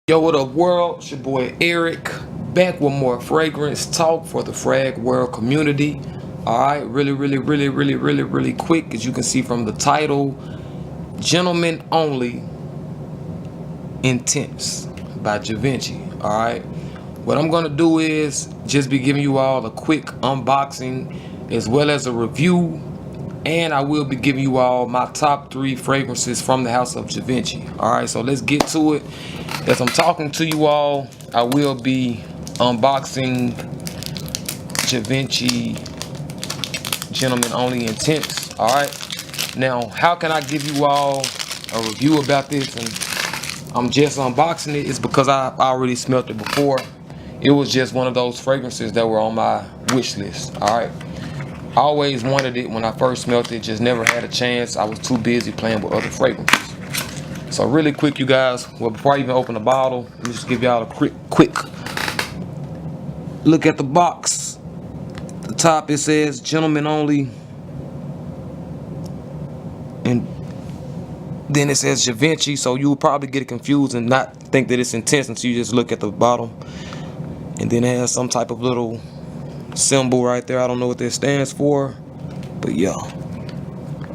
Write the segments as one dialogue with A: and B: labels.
A: Yo, what up, world? It's your boy Eric, back with more fragrance talk for the frag world community. Alright, really quick, as you can see from the title, Gentlemen Only Intense by Givenchy. Alright, what I'm gonna do is just be giving you all a quick unboxing as well as a review, and I will be giving you all my top 3 fragrances from the house of Givenchy. Alright, so let's get to it. As I'm talking to you all, I will be unboxing Givenchy Gentlemen Only Intense. Alright, now how can I give you all a review about this and I'm just unboxing it? It's because I already smelled it before. It was just one of those fragrances that were on my wish list. Alright, I always wanted it when I first smelled it, just never had a chance. I was too busy playing with other fragrances. So really quick, you guys, well, before I even open the bottle, let me just give y'all a quick look at the box. The top, it says Gentlemen Only, and then it says Givenchy, so you'll probably get it confused and not think that it's intense until you just look at the bottom. And then it has some type of little symbol right there. I don't know what this stands for, but yeah.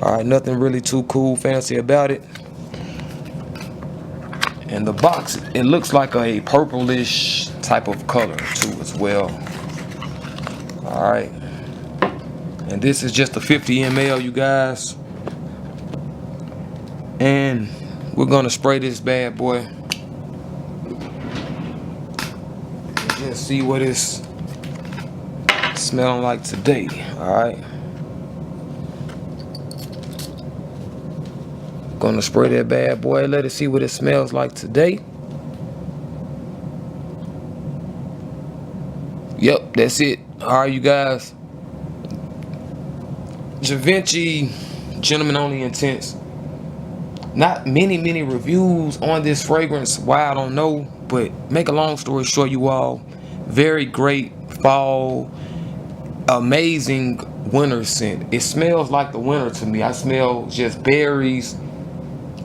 A: Alright, nothing really too cool, fancy about it. And the box, it looks like a purplish type of color too as well. Alright, and this is just a 50 ml, you guys, and we're gonna spray this bad boy and just see what it's smelling like today. Alright, gonna spray that bad boy, let it see what it smells like today. Yep, that's it. Alright, you guys, Givenchy Gentlemen Only Intense. Not many reviews on this fragrance. Why, I don't know, but make a long story short, you all, very great fall, amazing winter scent. It smells like the winter to me. I smell just berries,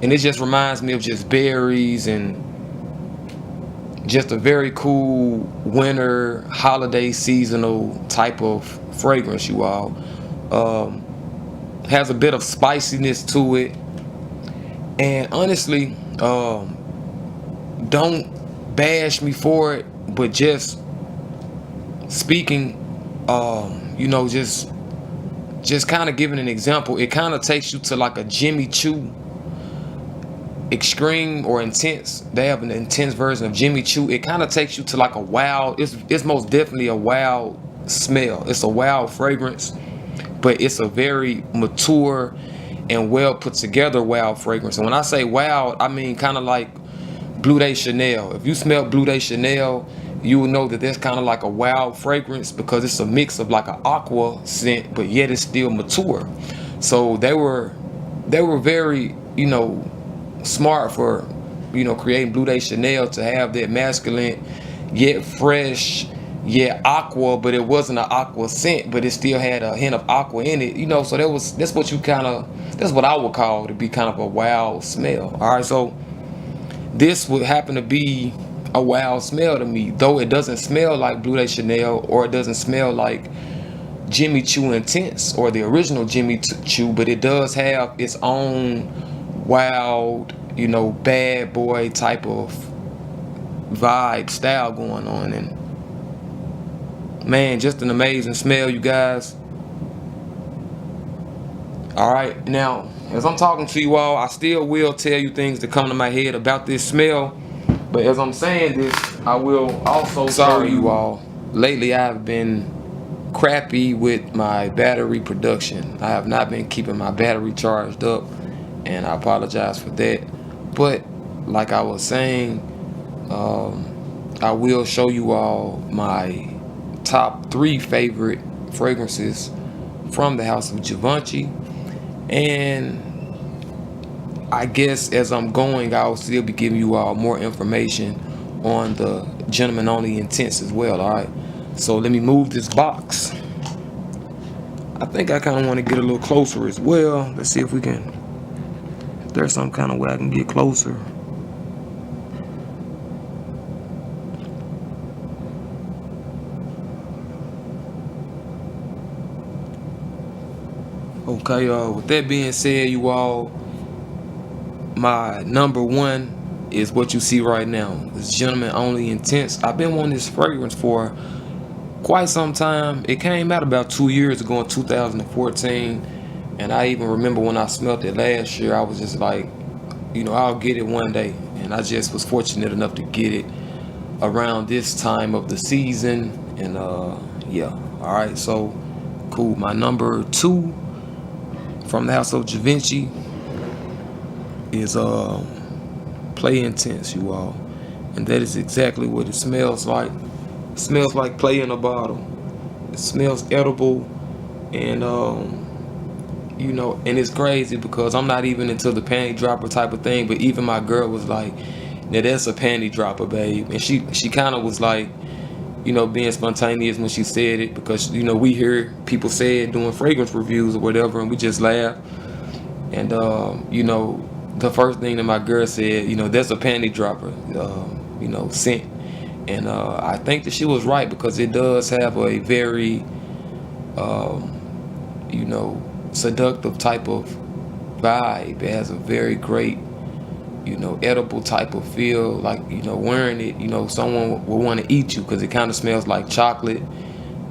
A: and it just reminds me of just berries and just a very cool winter, holiday, seasonal type of fragrance, you all. Has a bit of spiciness to it. And honestly, don't bash me for it, but just speaking, you know, just kind of giving an example, it kind of takes you to like a Jimmy Choo extreme or intense. They have an intense version of Jimmy Choo. It kind of takes you to like a wild, it's most definitely a wild smell. It's a wild fragrance, but it's a very mature and well put together wild fragrance. And when I say wild, I mean kind of like Bleu de Chanel. If you smell Bleu de Chanel, you will know that that's kind of like a wild fragrance because it's a mix of like an aqua scent, but yet it's still mature. So they were very, you know, smart for, you know, creating Bleu de Chanel to have that masculine yet fresh yet aqua, but it wasn't an aqua scent, but it still had a hint of aqua in it, you know. So that's what I would call to be kind of a wild smell. All right, so this would happen to be a wild smell to me, though it doesn't smell like Bleu de Chanel, or it doesn't smell like Jimmy Choo Intense or the original Jimmy Choo, but it does have its own wild, you know, bad boy type of vibe style going on. And man, just an amazing smell, you guys. All right, now as I'm talking to you all, I still will tell you things that come to my head about this smell, but as I'm saying this, I will also tell you all, lately I've been crappy with my battery production. I have not been keeping my battery charged up, and I apologize for that. But like I was saying, I will show you all my top 3 favorite fragrances from the house of Givenchy, and I guess as I'm going, I'll still be giving you all more information on the Gentlemen Only Intense as well. All right, so let me move this box. I think I kind of want to get a little closer as well. Let's see if we can, if there's some kind of way I can get closer. Okay, with that being said, you all, my number one is what you see right now. This Gentleman Only Intense. I've been wanting this fragrance for quite some time. It came out about 2 years ago in 2014, and I even remember when I smelled it last year. I was just like, I'll get it one day, and I just was fortunate enough to get it around this time of the season. And yeah, all right, so cool. My number two from the house of Givenchy is Play Intense, you all, and that is exactly what it smells like. It smells like play in a bottle. It smells edible, and and it's crazy because I'm not even into the panty dropper type of thing, but even my girl was like, "Now that's a panty dropper, babe," and she kind of was like, being spontaneous when she said it, because we hear people say it doing fragrance reviews or whatever, and we just laugh. And the first thing that my girl said, that's a panty dropper, scent. And I think that she was right, because it does have a very, seductive type of vibe. It has a very great, edible type of feel. Like, wearing it, someone will want to eat you, because it kind of smells like chocolate,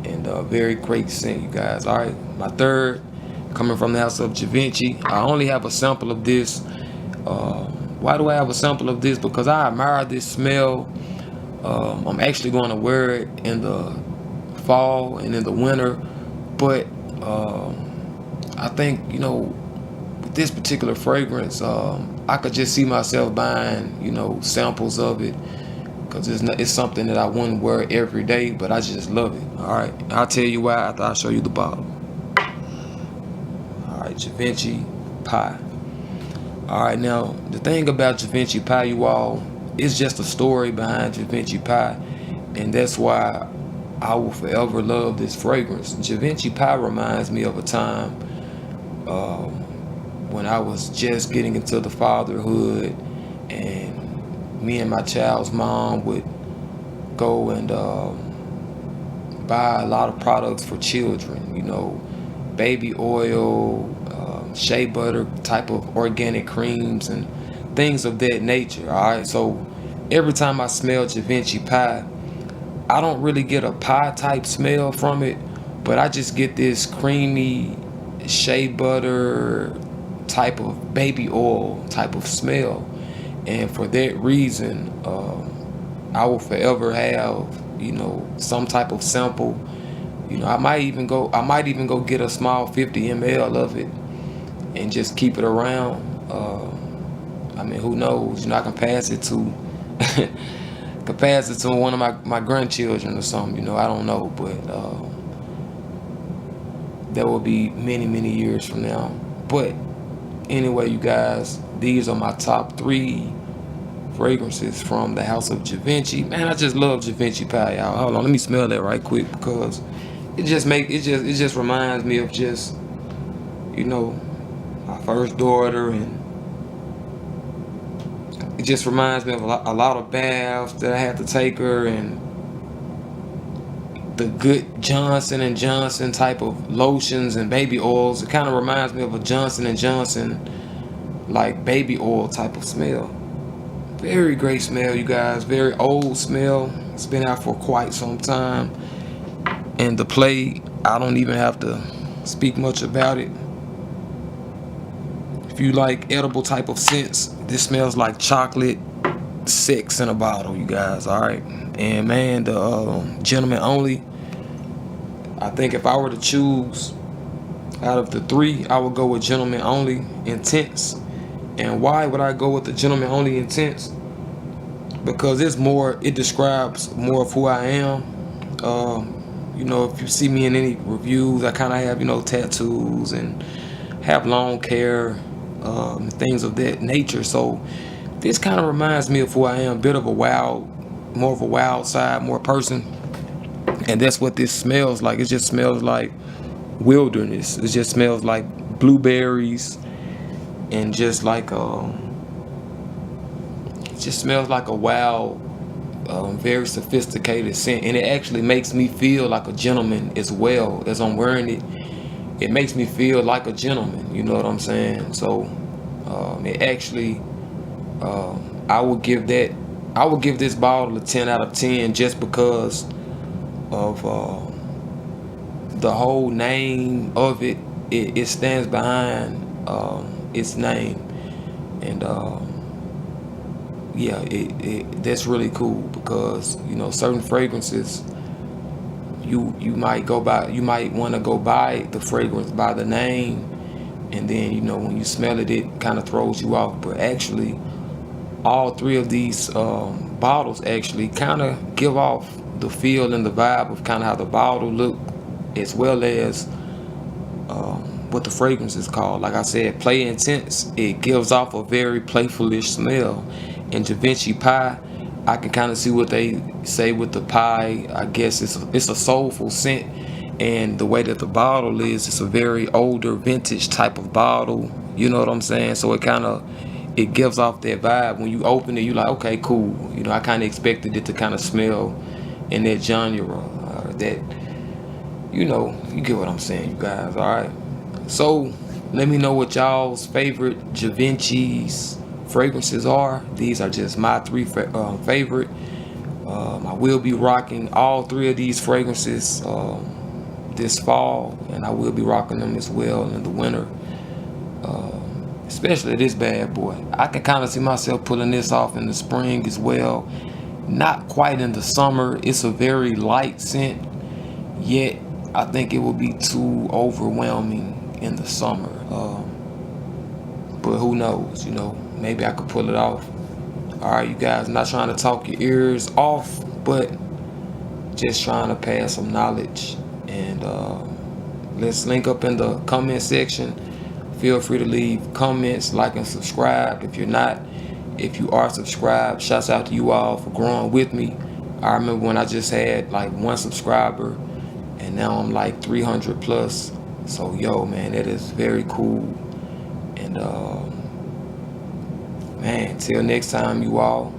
A: and very great scent, you guys. All right, my third, coming from the house of Givenchy. I only have a sample of this. Why do I have a sample of this? Because I admire this smell. I'm actually going to wear it in the fall and in the winter, but I think with this particular fragrance, I could just see myself buying samples of it, because it's something that I wouldn't wear every day, but I just love it. All right, I'll tell you why after I show you the bottle. All right, Givenchy Pie. All right, now the thing about Givenchy Pie, you all, it's just a story behind Givenchy Pie, and that's why I will forever love this fragrance. Givenchy Pie reminds me of a time when I was just getting into the fatherhood, and me and my child's mom would go and buy a lot of products for children, baby oil, shea butter type of organic creams, and things of that nature. All right, so every time I smell Givenchy Pie, I don't really get a pie type smell from it, but I just get this creamy shea butter type of baby oil type of smell. And for that reason, I will forever have some type of sample. I might even go get a small 50 ml of it and just keep it around. I mean, who knows? I can pass it to one of my grandchildren or something. I don't know, but that will be many, many years from now. But anyway, you guys, these are my top three fragrances from the house of Givenchy. Man, I just love Givenchy Pie, y'all. Hold on, let me smell that right quick, because it just reminds me of just my first daughter, and it just reminds me of a lot of baths that I had to take her, and the good Johnson and Johnson type of lotions and baby oils. It kind of reminds me of a Johnson and Johnson like baby oil type of smell. Very great smell, you guys. Very old smell. It's been out for quite some time. And the play, I don't even have to speak much about it. If you like edible type of scents, this smells like chocolate sex in a bottle, you guys. All right. And man, the Gentleman Only, I think if I were to choose out of the three, I would go with Gentleman Only Intense. And why would I go with the Gentleman Only Intense? Because it describes more of who I am. If you see me in any reviews, I kind of have, tattoos and have long hair, things of that nature. So this kind of reminds me of who I am, more of a wild side, more person. And that's what this smells like. It just smells like wilderness. It just smells like blueberries, and just like it just smells like a wild, very sophisticated scent. And it actually makes me feel like a gentleman as well as I'm wearing it. it makes me feel like a gentleman. You know what I'm saying? So it actually, I would give that. I would give this bottle a 10 out of 10 just because of the whole name of it. It stands behind its name, and yeah, that's really cool because certain fragrances you might want to go buy the fragrance by the name, and then when you smell it, it kind of throws you off. But actually, all three of these bottles actually kind of give off the feel and the vibe of kind of how the bottle look, as well as what the fragrance is called. Like I said, Play Intense. It gives off a very playfulish smell. And Givenchy Pie, I can kind of see what they say with the pie. I guess it's a soulful scent, and the way that the bottle is, it's a very older vintage type of bottle. You know what I'm saying? So it gives off that vibe. When you open it, you like, okay, cool. I kind of expected it to kind of smell in that genre. That you get what I'm saying, you guys. All right. So let me know what y'all's favorite Givenchy's fragrances are. These are just my three favorite. I will be rocking all three of these fragrances this fall, and I will be rocking them as well in the winter. Especially this bad boy. I can kind of see myself pulling this off in the spring as well. Not quite in the summer. It's a very light scent, yet I think it would be too overwhelming in the summer. But who knows? Maybe I could pull it off. All right, you guys. I'm not trying to talk your ears off, but just trying to pass some knowledge. And let's link up in the comment section. Feel free to leave comments, like, and subscribe. If you are subscribed, shouts out to you all for growing with me. I remember when I just had like 1 subscriber, and now I'm like 300 plus. So yo, man, that is very cool. And man, till next time, you all.